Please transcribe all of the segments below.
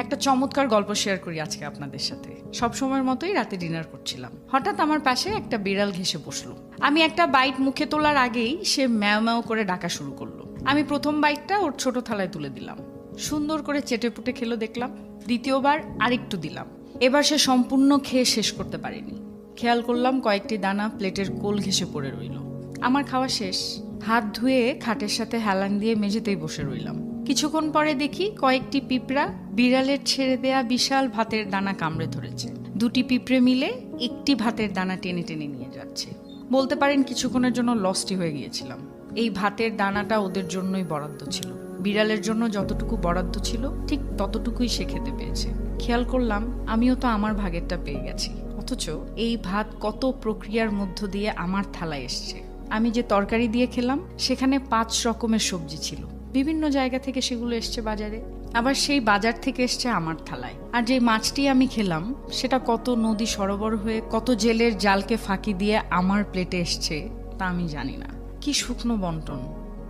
একটা চমৎকার গল্প শেয়ার করি আজকে আপনাদের সাথে। সব সময়ের মতোই রাতে ডিনার করছিলাম, হঠাৎ আমার পাশে একটা বিড়াল ঘেঁষে বসলো। আমি একটা বাইট মুখে তোলার আগেই সে ম্যাও ম্যাও করে ডাকা শুরু করলো। আমি প্রথম বাইটটা ওর ছোট থালায় তুলে দিলাম, সুন্দর করে চেটেপুটে খেলো দেখলাম। দ্বিতীয়বার আরেকটু দিলাম, এবার সে সম্পূর্ণ খেয়ে শেষ করতে পারেনি। খেয়াল করলাম কয়েকটি দানা প্লেটের কোল ঘেঁষে পড়ে রইল। আমার খাওয়া শেষ, হাত ধুয়ে খাটের সাথে হেলান দিয়ে মেঝেতেই বসে রইলাম। কিছুক্ষণ পরে দেখি কয়েকটি পিঁপড়া বিড়ালের ছেড়ে দেয়া বিশাল ভাতের দানা কামড়ে ধরেছে। দুটি পিঁপড়ে মিলে একটি ভাতের দানা টেনে টেনে নিয়ে যাচ্ছে। বলতে পারেন কিছুক্ষণের জন্য লস্টই হয়ে গিয়েছিলাম। এই ভাতের দানাটা ওদের জন্যই বরাদ্দ ছিল। বিড়ালের জন্য যতটুকু বরাদ্দ ছিল ঠিক ততটুকুই সে খেতে পেয়েছে। খেয়াল করলাম আমিও তো আমার ভাগেরটা পেয়ে গেছি, অথচ এই ভাত কত প্রক্রিয়ার মধ্য দিয়ে আমার থালায় এসছে। আমি যে তরকারি দিয়ে খেলাম সেখানে 5 রকমের সবজি ছিল, বিভিন্ন জায়গা থেকে সেগুলো এসছে বাজারে, আবার সেই বাজার থেকে এসছে আমার থালায়। আর যে মাছটি আমি খেলাম সেটা কত নদী সরোবর হয়ে কত জেলের জালকে ফাঁকি দিয়ে আমার প্লেটে এসছে তা আমি জানি না। কি শুকনো বন্টন,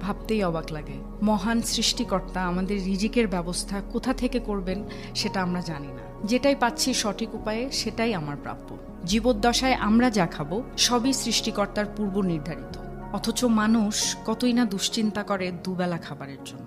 ভাবতেই অবাক লাগে। মহান সৃষ্টিকর্তা আমাদের রিজিকের ব্যবস্থা কোথা থেকে করবেন সেটা আমরা জানি না। যেটাই পাচ্ছি সঠিক উপায়ে সেটাই আমার প্রাপ্য। জীবদ্দশায় আমরা যা খাবো সবই সৃষ্টিকর্তার পূর্ব নির্ধারিত, অথচ মানুষ কতই না দুশ্চিন্তা করে দুবেলা খাবারের জন্য।